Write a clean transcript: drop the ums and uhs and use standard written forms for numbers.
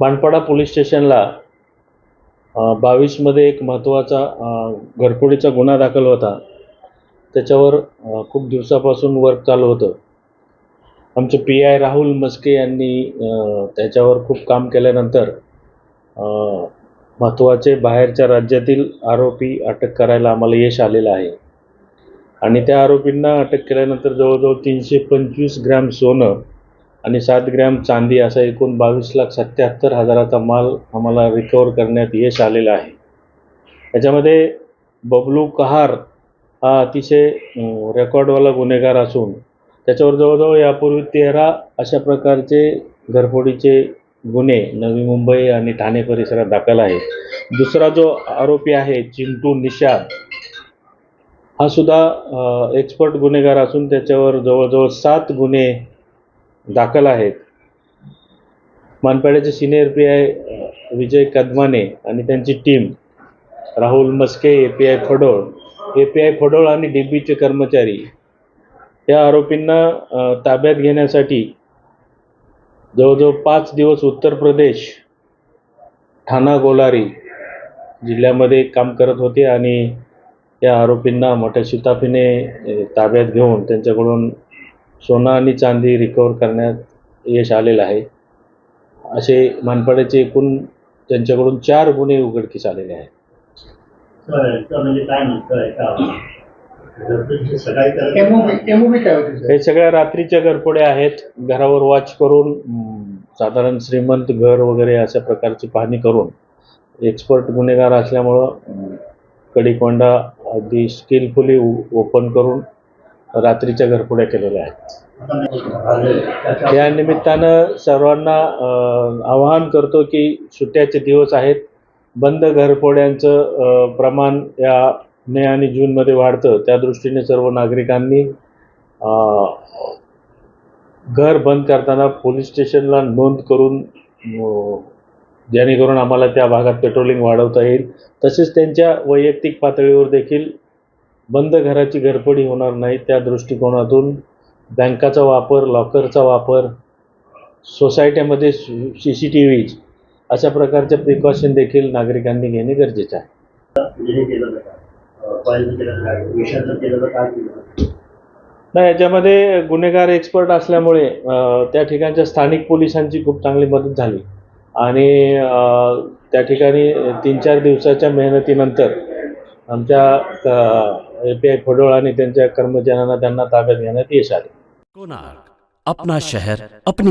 Bandhpada police स्टेशनला 22 मध्ये एक महत्त्वाचा घरफोडीचा गुन्हा दाखल होता. त्याच्यावर खूप दिवसापासून वर्क चालू होतं. आमचे पी.आय. राहुल मस्के यांनी त्याच्यावर खूप काम केल्यानंतर महत्त्वाचे बाहेरच्या राज्यातील आरोपी अटक करायला आम्हाला यश आलेलं आहे. आणि त्या आरोपींना अटक केल्यानंतर जवळजवळ 325 ग्रॅम सोनं आणि 7 ग्रॅम चांदी असा एकूण 22,77,000चा माल आम्हाला रिकवर करण्यात यश आलेलं आहे. याच्यामध्ये बबलू कहार हा अतिशय रेकॉर्डवाला गुन्हेगार असून त्याच्यावर जवळजवळ यापूर्वी 13 अशा प्रकारचे घरफोडीचे गुन्हे नवी मुंबई आणि ठाणे परिसरात दाखल आहेत. दुसरा जो आरोपी आहे चिंटू निषाद हा सुद्धा एक्सपर्ट गुन्हेगार असून त्याच्यावर जवळजवळ 7 गुन्हे दाखल आहेत. मानपाड्याचे सिनियर पी.आय. विजय कदमाने आणि त्यांची टीम राहुल मस्के, ए.पी.आय. फडोळ आणि डीबीचे कर्मचारी या आरोपींना ताब्यात घेण्यासाठी जवळजवळ 5 दिवस उत्तर प्रदेश ठाणा गोलारी जिल्ह्यामध्ये काम करत होते आणि या आरोपींना मोठ्या शिताफीने ताब्यात घेऊन त्यांच्याकडून सोनं आणि चांदी रिकवर करण्यात यश आलेलं आहे. असे मानपाड्याचे एकूण त्यांच्याकडून 4 गुन्हे उघडकीस आलेले आहेत. हे सगळ्या रात्रीच्या घरफोड्या आहेत. घरावर वॉच करून साधारण श्रीमंत घर वगैरे अशा प्रकारची पाहणी करून एक्सपर्ट गुन्हेगार असल्यामुळं कढीकोंडा अगदी स्किलफुली ओपन करून रात्रीच्या घरफोड्या केलेल्या आहेत. या निमित्तानं सर्वांना आवाहन करतो की सुट्ट्याचे दिवस आहेत. बंद घरफोड्यांचं प्रमाण या मे आणि जूनमध्ये वाढतं. त्या दृष्टीने सर्व नागरिकांनी घर बंद करताना पोलीस स्टेशनला नोंद करून जेणेकरून आम्हाला त्या भागात पेट्रोलिंग वाढवता येईल. तसेच त्यांच्या वैयक्तिक पातळीवर देखील बंद घराची घरफोडी होणार नाही त्या दृष्टिकोनातून बँकाचा वापर, लॉकरचा वापर, सोसायट्यामध्ये CCTV अशा प्रकारचे प्रिकॉशन देखील नागरिकांनी घेणे गरजेचे आहे. नाही, याच्यामध्ये गुन्हेगार एक्सपर्ट असल्यामुळे त्या ठिकाणच्या स्थानिक पोलिसांची खूप चांगली मदत झाली आणि त्या ठिकाणी 3-4 दिवसाच्या मेहनतीनंतर आमच्या ए.पी.आय. फडोळ आणि त्यांच्या कर्मचाऱ्यांना त्यांना ताब्यात घेण्यात यश आले. कोणार्क, अपना शहर अपनी